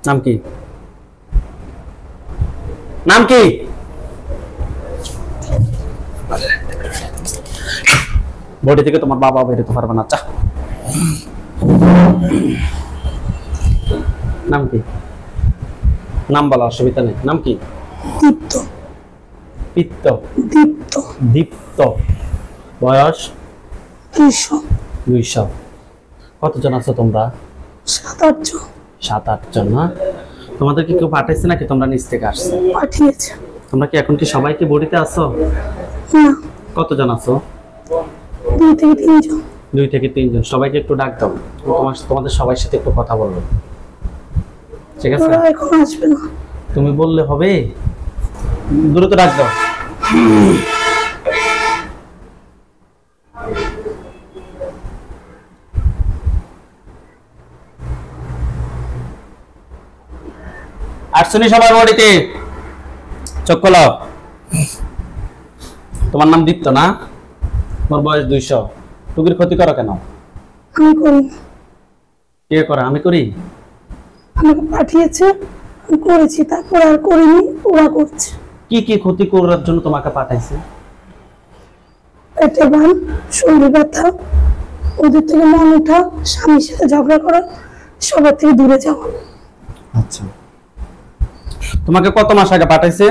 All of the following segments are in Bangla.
নাম কি? নাম কি? বডি থেকে তোমার বাবা বেরোতে পারবে না। আচ্ছা, নাম কি? নাম বলা অসুবিধা নেই। নাম কি? দীপ্ত। পিত্ত? দীপ্ত। দীপ্ত। বয়স? 200। 200। কতজন আছো তোমরা? 7-8 জন। 7-8 জন না? তোমাদের কি কেউ পাঠাইছে নাকি তোমরা নিচ থেকে আসছো? পাঠিয়েছে। তোমরা কি এখন কি সবাইকে বডিতে আছো? না। কতজন আছো? 2 থেকে 3 জন। 2 থেকে 3 জন। সবাইকে একটু ডাক দাও, তোমাদের সবার সাথে একটু কথা বলবো, ঠিক আছে? ওরা এখন আসবে না। তুমি বললে হবে, দ্রুত ডাক দাও। আসছনি সবাই বডিতে? চোখ খোলাও। তোমার নাম দীপ্ত না? তোমার বয়স 200। টুকির ক্ষতি করো কেন? আমি করি। কে করে? আমি করি? আমাকে পাঠিয়েছে, আমি করেছি, তারপর আর করিনি, ওরা করছে। কি কি ক্ষতি করার জন্য তোমাকে পাঠাইছে? পেটে বান, শরীরে ব্যথা, ওদের থেকে মন ওঠা, স্বামীর সাথে ঝগড়া করা, সবার থেকে দূরে যাওয়া। আচ্ছা, তোমাকে কত মাস আগে পাঠাইছে?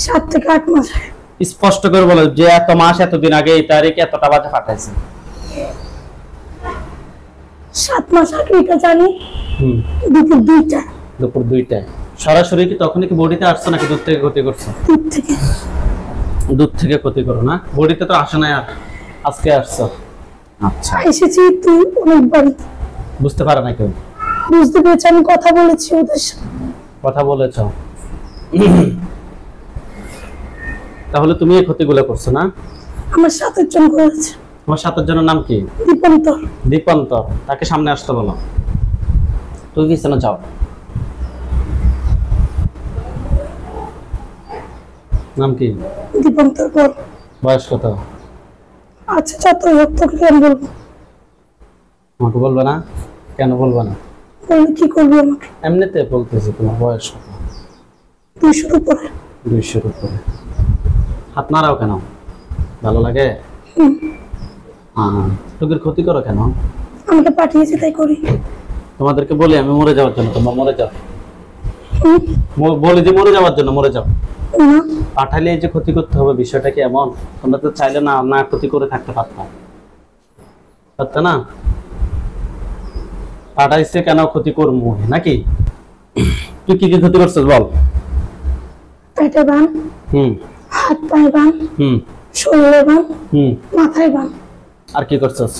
7 থেকে 8 মাস আগে। স্পষ্ট করে বলো যে এত মাস এতদিন আগে এই তারিখে এতটা বাজে পাঠাইছে। 7 মাস আগে এটা জানি। দুপুর 2টায়। দুপুর 2টায় সরাসরি কি তখনই কি বডিতে আসছো নাকি দূর থেকে ক্ষতি করছো? দূর থেকে। দূর থেকে ক্ষতি করো না, বডিতে তো আসে না, আর আজকে আসছো। আচ্ছা, এসেছি তুই অনেকবার। বুঝতে পারো না কেউ? বুঝতে পেরেছি, আমি কথা বলেছি ওদের সাথে। কথা বলেছ? তাহলে তুমি এই ক্ষতিগুলো করছো না? আমার 7 জন করেছে। তোমার 7 জনের নাম কি? দীপন্তর। দীপন্তর। তাকে সামনে আসতে বলো। তুই পিছনে যাও। নাম কি? দীপন্তর বল। বয়স কত? আচ্ছা যতই হোক, তোকে কেন বলবো? আমাকে বলবে না? কেন বলবে না? বললে কি করবি আমাকে? এমনিতে বলতেছি, তোমার বয়স কত? 200-র উপরে। 200-র উপরে। হাত নাড়াও কেন? ভালো লাগে? টুকির ক্ষতি করো কেন? আমাকে পাঠিয়েছে তাই করি। তোমাদেরকে বলি আমি মরে যাওয়ার জন্য, তোমরা মরে যাও। বলি যে মরে যাওয়ার জন্য, মরে যাও। পাঠাইলে এই যে ক্ষতি করতে হবে, বিষয়টা কি এমন? তোমরা তো চাইলে না না ক্ষতি করে থাকতে পারতে না? পাঠাইছে কেন ক্ষতি করবো নাকি? তুই কি কি ক্ষতি করছিস বল? পেটে বান, হাত পায়ে বান, শরীরে বান, মাথায় বান। আর কি করছিস?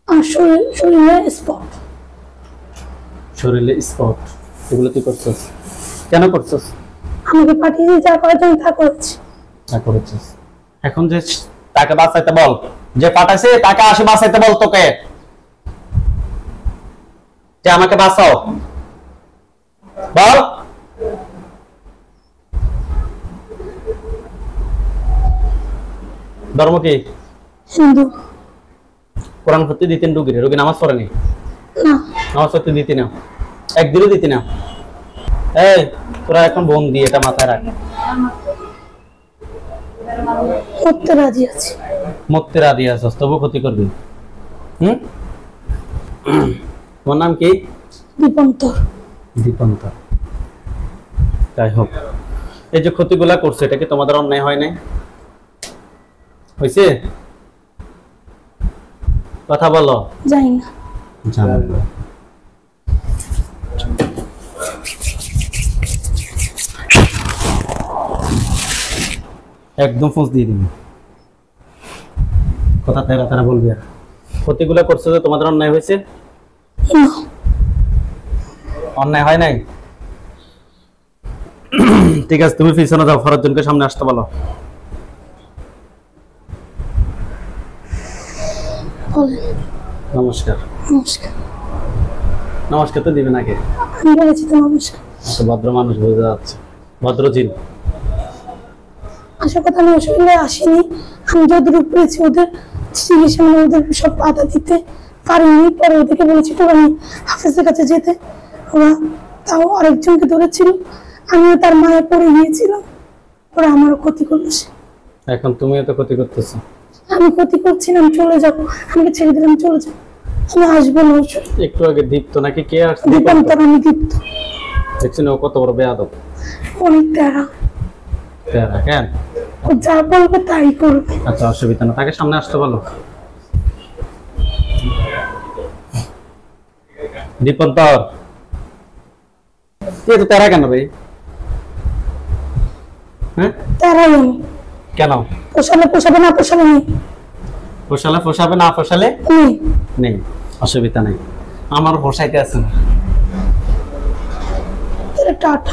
আর শরীরে স্পট। শরীরে স্পট, এগুলো কি করছিস? কেন করছিস? আমাকে পাঠিয়েছি, যা করার জন্য তা করেছি। তা করেছিস। এখন যে তাকে বাঁচাইতে বল, যে পাঠাইছে তাকে আসে বাঁচাইতে বল, তোকে যে আমাকে বাঁচাও বল। ধর্ম কি? হিন্দু। কোরআন পড়তে দিতেন রোগীরে? রোগী নামাজ পড়েনি? না। নামাজ পড়তে দিতি না? একদিনও দিতি না? এই তোরা এখন বন্দি, এটা মাথায় রাখ। মরতে রাজি আছি। মরতে রাজি আছিস, তবু ক্ষতি করবি? তোমার নাম কি? দীপন্তর। দীপন্তর। যাই হোক, এই যে ক্ষতিগুলা করছে, এটা কি তোমাদের অন্যায় হয় নাই? হয়েছে? কথা বলো। জানি না। জানি না। একদম ফোঁস দিয়ে দিবি, কথা তেরা তেরা বলবি। আর ক্ষতিগুলো করছে যে তোমাদের অন্যায় হয়েছে? অন্যায় হয় নাই? ঠিক আছে, তুমি পিছনে যাও, ফরজজনকে সামনে আসতে বলো। নমস্কার। নমস্কার। নমস্কার তো দিবে নাকি? আমি বলেছি তো নমস্কার। ভদ্র মানুষ বোঝা যাচ্ছে, ভদ্র জিন। আসার কথা আমি আসলে আসিনি, আমি যতটুকু পেরেছি ওদের চিকিৎসা, মানে ওদের সব বাধা দিতে পারিনি। পরে ওদেরকে বলেছি তো আমি হাফেজের কাছে যেতে, ওরা তাও আরেকজনকে ধরেছিল, আমিও তার মায়া পড়ে গিয়েছিলাম, ওরা আমারও ক্ষতি করেছে। এখন তুমিও তো ক্ষতি করতেছো। আমি ক্ষতি করছি না, আমি চলে যাবো, আমাকে ছেড়ে দিলাম, চলে যাবো, আমি আসবো না। একটু আগে দীপ্ত নাকি কে আসছে? দীপান্তর, আমি দীপ্ত। দেখছেন ও কত বড় বেয়াদব। অনেক তেরা, তেরা কেন? ও যা বলবে তাই করবে। আচ্ছা অসুবিধা না, তাকে সামনে আসতে বলো। দীপন্তর তুই তো তেরা কেন রে? হ্যাঁ তেরাই আমি। কেন? পোষালে পোষাবে, না পোষালে নেই। পোষালে পোষাবে, না পোষালে নেই। নেই, অসুবিধা নেই। আমার পোষাইতে আছে না। টাটা।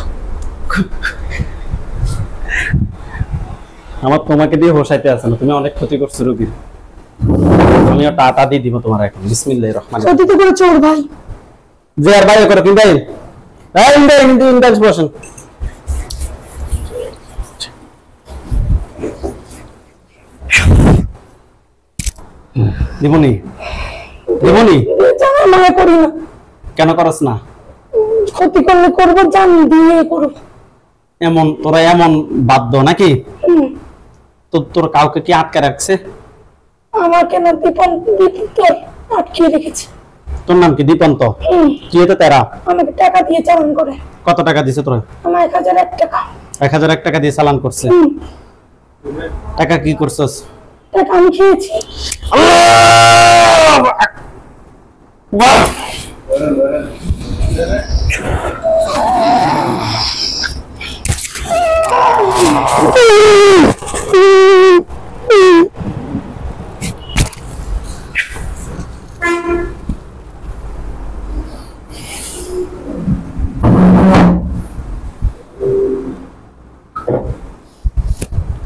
আমার তোমাকে দিয়ে হোসাইতে আছে না, তুমি অনেক ক্ষতি করছো রোগীর। আমিও টাটা দিয়ে দিব তোমার এখন। বিসমিল্লাহির রহমানির রহিম। ক্ষতি তো করে চোর ভাই। যে আর বাইরে করো কিন্তু এই ইন্দাজ বসেন। দিবনি দিবনি জানা মায়া করি না। কেন করস না? ক্ষতি করলে করবো, জান দিয়ে করবো। এমন তোরা এমন বাধ্য নাকি? হুম। তোর কাউকে কি আটকে রাখছে? আমাকে না দীপন্তর আটকে রেখেছে। তোর নাম কি? দীপন্ত। কি এটা তেরা? আমাকে টাকা দিয়ে চালান করে। কত টাকা দিছে তোরা? আমার 1001 টাকা। 1001 টাকা দিয়ে চালান করছে। টাকা কি করছস? টাকা আমি খেয়েছি।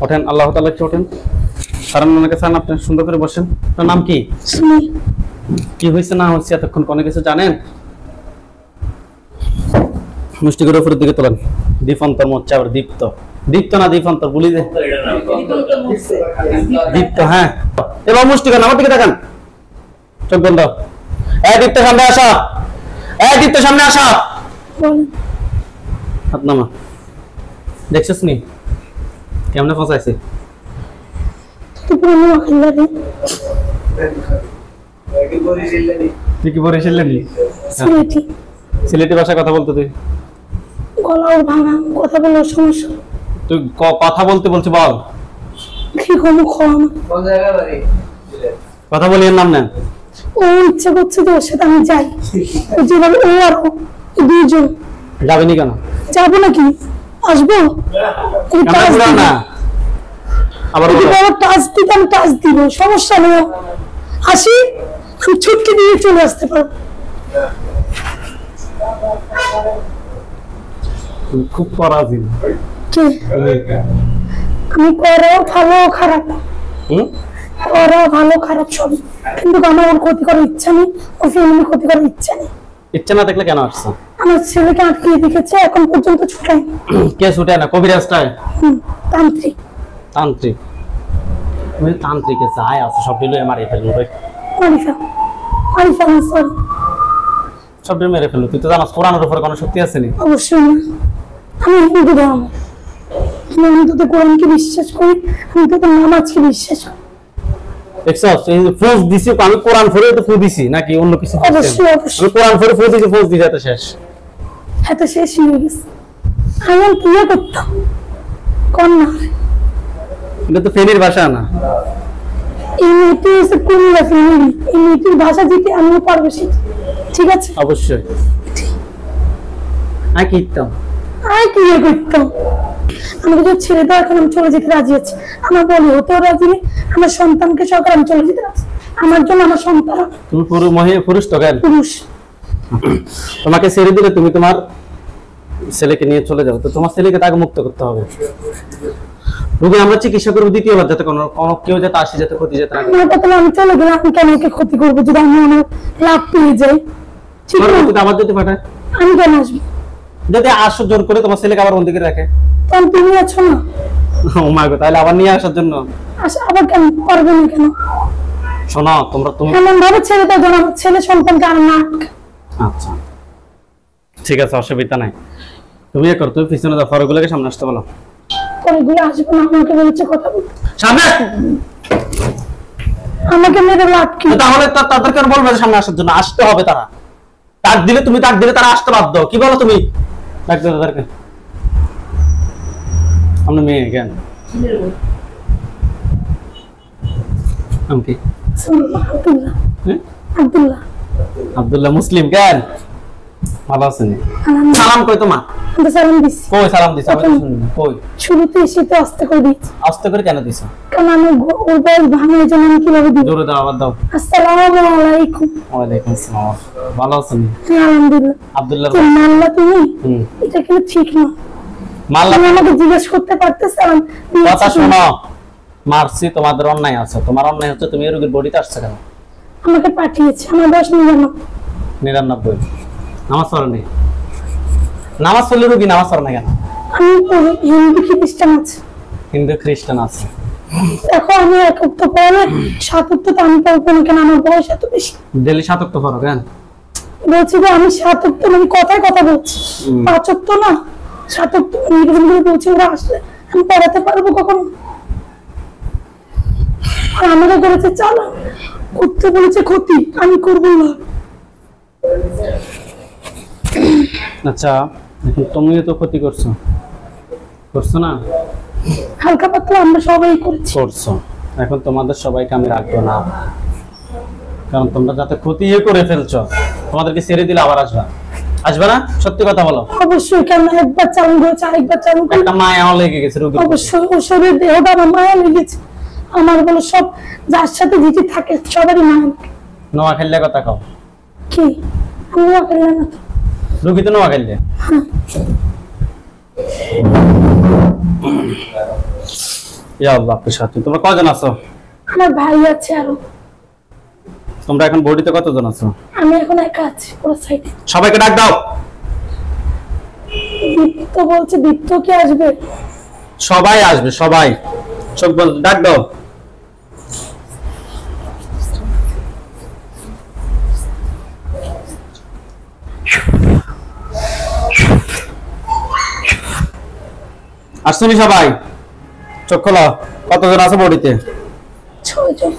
ওঠেন, আল্লাহ তাআলা কি ওঠেন। সারান ওনাকে চান, আপনি সুন্দর করে বসেন। আপনার নাম কি? কি হয়েছে না হয়েছে এতক্ষণ কোনো কিছু জানেন? মুষ্টি করে উপরের দিকে তোলেন। দীপন্তর মোচ্চা, আবার দীপ্ত। দীপ্ত না দীপন্তর বলি যে দীপ্ত। হ্যাঁ এবার মুষ্টি করেন, আমার দিকে তাকান, চোখ বন্ধ। দীপ্ত সামনে আসা, দীপ্ত সামনে আসা। হাত নামা। দেখছিস নি কেমনে ফসাইছে? তুই কি বরিশাল নি? সিলেটি ভাষায় কথা বলতো তুই? গলাও ভাঙা, কথা বলার সমস্যা। তুই কথা বলতে বলছি, বল। কি কম কম কথা বলি, এর নাম নেন। ও ইচ্ছা করছে তো ওর সাথে আমি যাই। যেভাবে ও আর দুইজন যাবেনি কেন? যাবো নাকি? আসবো না আবার টাচ দিতে, আমি টাচ দিব, সমস্যা নেই। আসি, আমি ছুটকে দিয়ে চলে আসতে পারবো। খুব পরাধীন। আমি করাও ভালো খারাপ, করা ভালো খারাপ সব, কিন্তু আমার ওর ক্ষতি করার ইচ্ছা নেই, ওর ফ্যামিলি ক্ষতি করার ইচ্ছা নেই। ইচ্ছা না থাকলে কেন আসছো? আমার ছেলেকে আটকে রেখেছে, এখন পর্যন্ত ছুটাই। কে ছুটায় না? কবিরাজটাই? তান্ত্রিক। তান্ত্রিক? ওই তান্ত্রিকে যাই আছে সব দিলে মারিয়ে ফেলবো। সব দিলে মেরে ফেলবো। তুই তো জানাস কোরআনের উপরে কোনো শক্তি আছে নি? অবশ্যই না, আমি হিন্দু ধর্ম, আমি তো কোরআনকে বিশ্বাস করি, আমি তো নামাজকে বিশ্বাস করি। দেখছস এই ফোজ দিছি, আমি কোরআন পড়ে তো ফু দিছি নাকি অন্য কিছু? অবশ্যই অবশ্যই, আমি কোরআন পড়ে ফু দিছি, ফোজ দিছি, এত শেষ। এত শেষ হয়ে গেছে। আমি কি করতাম কোন না? এটা তো ফেনীর ভাষা না। এই মেয়েটি হচ্ছে কুমিল্লা ফ্যামিলি, এই মেয়েটির ভাষা দিতে আমিও পারবো শিখতে, ঠিক আছে? অবশ্যই। আর কি করতাম? আর কি করতাম? আমাকে যদি ছেড়ে দাও, এখন আমি চলে যেতে রাজি আছি। আমার বলি হতেও রাজি নেই, আমার সন্তানকে সহকারে আমি চলে যেতে রাজি। আমার জন্য আমার সন্তান। তুমি পুরুষ তো? কেন পুরুষ? তোমাকে ছেড়ে দিলে তুমি তোমার ছেলেকে নিয়ে চলে যাও, তো তোমার ছেলেকে তাকে মুক্ত করতে হবে। রোগী আমরা চিকিৎসা করবো দ্বিতীয়বার, যাতে কোনো কেউ যাতে আসে, যাতে ক্ষতি যেতে না করে। আমি চলে গেলে আমি কেন ওকে ক্ষতি করবো? যদি আমি আমার লাভ পেয়ে যাই, ঠিক আছে? আবার যদি পাঠায়, আমি কেন আসবো? যদি আসো জোর করে, তোমার ছেলেকে আবার বন্দি করে রাখে, তখন তুমি আছো না? ও মা গো, তাহলে আবার নিয়ে আসার জন্য আবার কেন পারবে না? কেন? শোনো তুমি এমন ভাবে ছেড়ে দাও যেন আমার ছেলে সন্তানকে আর না। আচ্ছা ঠিক আছে, অসুবিধা নাই। তুমি কর, তুমি পিছনে যাও, ফরগুলোকে সামনে আসতে বলো। পরেগুলো আসবে না, আমাকে বলেছে কথা বলতে। সামনে আমাকে মেরে লাভ কি? তাহলে তাদেরকে বলবে সামনে আসার জন্য, আসতে হবে। তারা ডাক দিলে, তুমি ডাক দিলে তারা আসতে বাধ্য। কি বলো তুমি? ডাক দিলে তাদেরকে। আমরা মেয়ে কেন? নাম কি? আব্দুল্লাহ। আব্দুল্লাহ। আব্দুল্লাহ মুসলিম কেন? ভালো আছেন? সালাম কই তোমার? সালাম দিছি। কই সালাম দিছ? আমি শুনি কই। শুরুতে এসে তো আস্তে করে দিছি। আস্তে করে কেন দিছ? কারণ আমি ওর বয়স ভাঙার জন্য আমি কিভাবে দিব? জোরে দাও, আবার দাও। আসসালামু আলাইকুম। ওয়ালাইকুম আসসালাম। ভালো আছেন? আলহামদুলিল্লাহ। আব্দুল্লাহ মাল্লা তুমি? এটা কিন্তু ঠিক না। মাল্লা তুমি আমাকে জিজ্ঞেস করতে পারতেছিলাম। কথা শোনো, মারছি, তোমাদের অন্যায় আছে। তোমার অন্যায় হচ্ছে তুমি এই রোগীর বডিতে আসছো কেন? আমাকে পাঠিয়েছে, আমার বয়স 99। 99। নামাজ পড়ো নি? নামাজ পড়লে রোগী নামাজ পড়ে না কেন? আমি হিন্দু খ্রিস্টান আছে। হিন্দু খ্রিস্টান আছে। দেখো আমি এক উক্ত পড়লে 7 উক্ত তো আমি পড়বো না কেন? আমার বয়স এত বেশি। ডেলি 7 ওয়াক্ত পড়ো কেন? বলছি যে আমি 7 উক্ত মানে কথায় কথা বলছি। 5 উক্ত না, 7 উক্ত এরকম করে বলছি। ওরা আসলে আমি পড়াতে পারবো কখনো? আর আমাকে করেছে চালা, করতে বলেছে ক্ষতি, আমি করবো না। আচ্ছা, তুমিও তো ক্ষতি করছো, করছো না? হালকা পাতলা আমরা সবাই করেছি। করছো। এখন তোমাদের সবাইকে আমি রাখবো না, কারণ তোমরা যাতে ক্ষতি করে ফেলছো। তোমাদেরকে ছেড়ে দিলে আবার আসবে না? সত্যি কথা বলো। অবশ্যই, কেন একবার চালু করেছে আরেকবার চালু করে একটা মায়া লেগে গেছে রোগীর। অবশ্যই ওর শরীরের দেহটা আমার মায়া লেগেছে। আমার বলো সব যার সাথে দিদি থাকে সবারই মায়া। নোয়া খেললে কথা কও। কি আমি নোয়া খেললে না তো? রোগী তো নোয়া খেললে। ইয়া আল্লাহ, আপনার সাথে তোমরা কয়জন আছো? আমার ভাই আছে আরো। তোমরা এখন বডিতে কতজন আছো? আমি এখন একা আছি পুরো সাইডে। সবাইকে ডাক দাও। দীপ্ত বলছে, দীপ্ত কি আসবে? সবাই আসবে, সবাই। চোখ বন্ধ, ডাক দাও। আসুনি সবাই, চোখ খোলা। কতজন আছে বডিতে? 6 জন।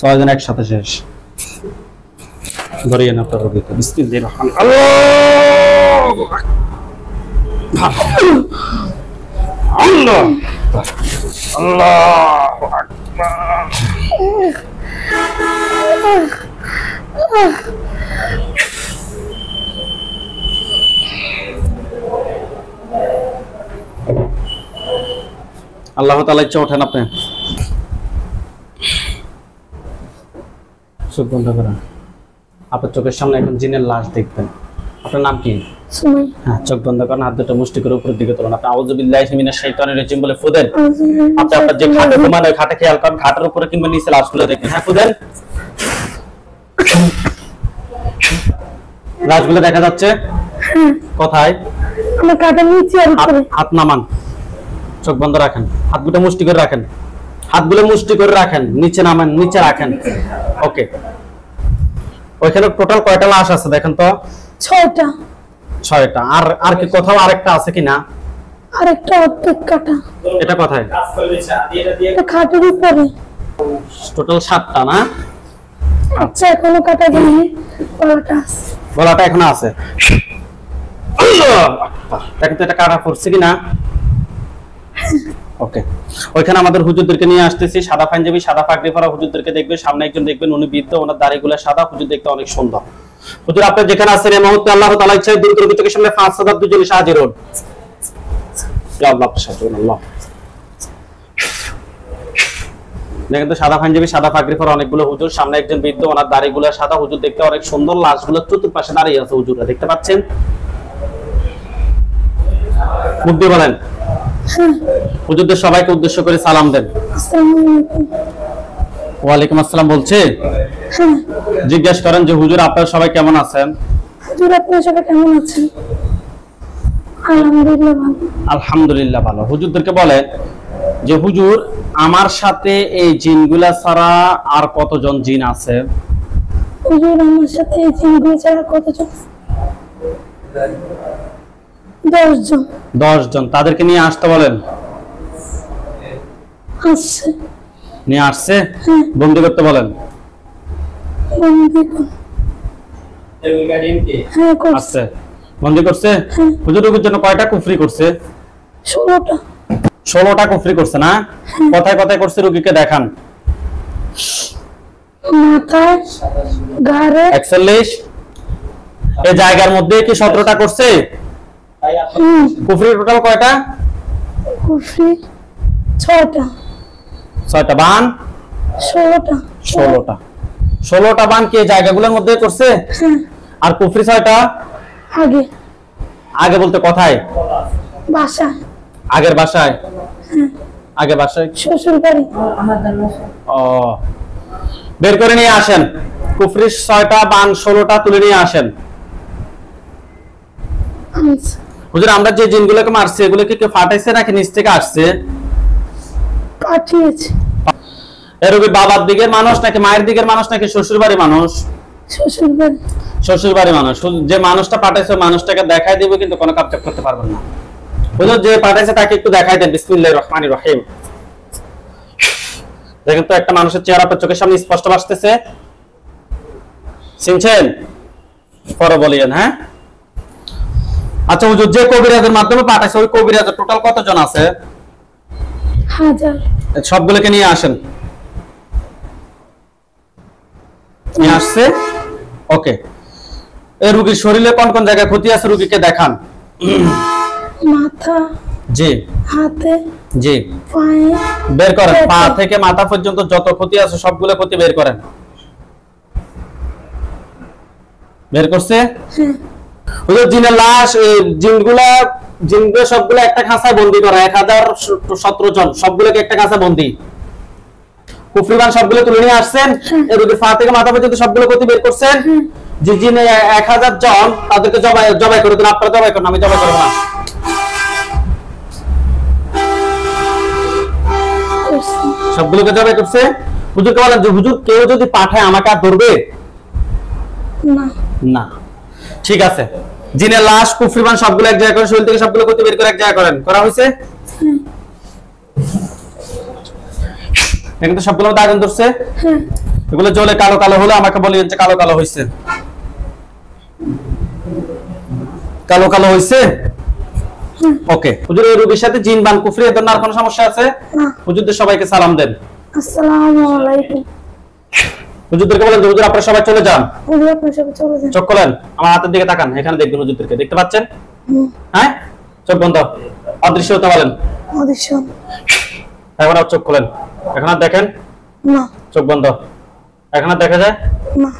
6 জন একসাথে শেষ। ধরিয়ে না আপনার রোগীকে। বিসমিল্লাহির আল্লাহ আল্লাহু আল্লাহ তাআলা ইচ্ছা ওঠেন আপনি। চোখ বন্ধ করেন। আপনার চোখের সামনে এখন জিনের লাশ দেখবেন। আপনার নাম কি? সুমাইয়া। হ্যাঁ, চোখ বন্ধ করেন, হাত দুটো মুষ্টি করে উপরের দিকে তোলেন। আপনি আউযু বিল্লাহি মিনাশ শাইতানির রাজিম বলে ফুদেন। আপনি আপনার যে খাটে ঘুমান, ওই খাটে খেয়াল করেন, খাটের উপরে কিংবা নিচে লাশগুলো দেখেন। হ্যাঁ, ফুদেন। লাশগুলো দেখা যাচ্ছে? কোথায়? আমার কাটা নিচে আর উপরে। হাত নামান, চোখ বন্ধ রাখেন, হাতগুলো মুষ্টি করে রাখেন, হাতগুলো মুষ্টি করে রাখেন, নিচে নামান, নিচে রাখেন। ওকে, ওইখানে টোটাল কয়টা লাশ আছে দেখেন তো? 6টা। 6টা। আর কি কোথাও আরেকটা আছে কিনা? আরেকটা অর্ধেক কাটা। এটা কোথায়? এটা খাটের উপরে। টোটাল 7টা না? আচ্ছা, এখনো কাটা যায়নি, গলাটা আছে। গলাটা এখনো আছে। দেখেন তো এটা কাটা পড়ছে কিনা? ওকে, ওইখানে আমাদের হুজুরদেরকে নিয়ে আসতেছি। সাদা পাঞ্জাবি, সাদা পাগড়ি পরা হুজুরদেরকে দেখবে। সামনে একজন দেখবেন, উনি বৃদ্ধ, ওনার দাড়িগুলো সাদা। হুজুর দেখতে অনেক সুন্দর। হুজুর আপনি যেখানে আছেন এই মুহূর্তে আল্লাহ তাআলা ইচ্ছায় দ্রুত চোখের সামনে 5,000 দুজন হাজির হন। ইয়া আল্লাহ, আল্লাহ। দেখেন তো সাদা পাঞ্জাবি, সাদা পাগড়ি পরা অনেকগুলো হুজুর। সামনে একজন বৃদ্ধ, ওনার দাড়িগুলো সাদা। হুজুর দেখতে অনেক সুন্দর। লাশগুলো চতুর্পাশে দাঁড়িয়ে আছে হুজুররা, দেখতে পাচ্ছেন? মুখ দিয়ে বলেন। হুজুরদের সবাইকে উদ্দেশ্য করে সালাম দেন। আসসালামু আলাইকুম। ওয়ালাইকুম আসসালাম বলছে। জিজ্ঞাসা করেন যে হুজুর আপনারা সবাই কেমন আছেন? হুজুর আপনারা সবাই কেমন আছেন? আলহামদুলিল্লাহ ভালো। আলহামদুলিল্লাহ ভালো। হুজুরদেরকে বলেন যে হুজুর আমার সাথে এই জিনগুলা ছাড়া আর কতজন জিন আছে? হুজুর আমার সাথে এই জিনগুলো ছাড়া কতজন? 10 জন 10 জন। তাদেরকে নিয়ে আসতে বলেন। আসছে। নিয়ে আসছে, হ্যাঁ। বন্দি করতে বলেন। বন্দি কর। হ্যাঁ করছে। আসছে, বন্দি করছে। হ্যাঁ। হুজুর রোগীর জন্য কয়টা কুফরি করছে? 16টা। 16টা কুফরি করছে না? কথায় কথায় করছে, রোগীকে দেখান। মাথায়, ঘাড়ে, 41। এই জায়গার মধ্যে কি 17টা করছে? কুফরি টোটাল কয়টা? কুফরি 6টা। 6টা। বান 16টা। 16টা। 16টা বান কি এই জায়গাগুলোর মধ্যে করছে? হ্যাঁ। আর কুফরি 6টা? আগে আগে বলতে কোথায়? বাসা। আগের বাসায়? আগে বাসায়। শ্বশুর বাড়ি। ও, বের করে নিয়ে আসেন। কুফরি 6টা, বান 16টা তুলে নিয়ে আসেন। আনছে। হুজুর আমরা যে জিনগুলোকে মারছি এগুলোকে কি ফাটাইছে নাকি নিচ থেকে আসছে? পাঠিয়েছে। এর রোগীর বাবার দিকের মানুষ নাকি মায়ের দিকের মানুষ নাকি শ্বশুর বাড়ির মানুষ? শ্বশুর বাড়ি। শ্বশুর বাড়ির মানুষ। যে মানুষটা পাঠাইছে মানুষটাকে দেখাই দিব, কিন্তু কোনো কাজ করতে পারবেন না। হুজুর যে পাঠাইছে তাকে একটু দেখাই দেন। বিসমিল্লাহির রহমানির রহিম। দেখেন তো একটা মানুষের চেহারা আপনার চোখের সামনে স্পষ্ট ভাসতেছে, চিনছেন? পরে বলিয়েন। হ্যাঁ, আচ্ছা হুজুর যে কবিরাজের মাধ্যমে পাঠাইছে ওই কবিরাজের টোটাল কতজন আছে? 1000। সবগুলোকে নিয়ে আসেন। নিয়ে আসছে, ওকে। এই রোগীর শরীরে কোন কোন জায়গায় ক্ষতি আছে রোগীকে দেখান। মাথা, জি হাতে, জি, পায়ে। বের করেন। পা থেকে মাথা পর্যন্ত যত ক্ষতি আছে সবগুলো ক্ষতি বের করেন। বের করছে? হ্যাঁ। হুজুর জিনের লাশ, জিনগুলো সবগুলো একটা খাঁচায় বন্দি করা। 1017 জন সবগুলোকে একটা খাঁচায় বন্দি। কুফরিবান সবগুলো তুলে নিয়ে আসছেন। এই রোগীর পা থেকে মাথা পর্যন্ত সবগুলো ক্ষতি বের করছেন। যে জিনে 1000 জন তাদেরকে জবাই করে দিন। আপনারা জবাই করুন, আমি জবাই করবো না। সবগুলোকে জবাই করছে। হুজুরকে বলেন যে হুজুর কেউ যদি পাঠায় আমাকে আর ধরবে না। না। ঠিক আছে, জিনের লাশ কুফরিবান সবগুলো এক জায়গায় করে, শরীর থেকে সবগুলো ক্ষতি বের করে এক জায়গায় করেন। করা হয়েছে? এখানে তো সবগুলো মধ্যে আগুন ধরছে। হ্যাঁ। এগুলো জ্বলে কালো কালো হলে আমাকে বলিয়েন যে কালো কালো হয়েছে। কালো কালো হয়েছে, ওকে। হুজুর এই রোগীর সাথে জিন বান কুফরি এর জন্য আর কোনো সমস্যা আছে? না। হুজুরদের সবাইকে সালাম দেন। আসসালামু আলাইকুম। হুজুরদেরকে বলেন যে হুজুর আপনারা সবাই চলে যান। হুজুর আপনি সব চলে যান। চোখ খোলেন, আমার হাতের দিকে তাকান। এখানে দেখবেন হুজুরদেরকে, দেখতে পাচ্ছেন? হ্যাঁ, চোখ বন্ধ, অদৃশ্য হতে বলেন। অদৃশ্য। এখন আর চোখ খোলেন। এখন আর দেখেন? না। চোখ বন্ধ। এখন আর দেখা যায়? না।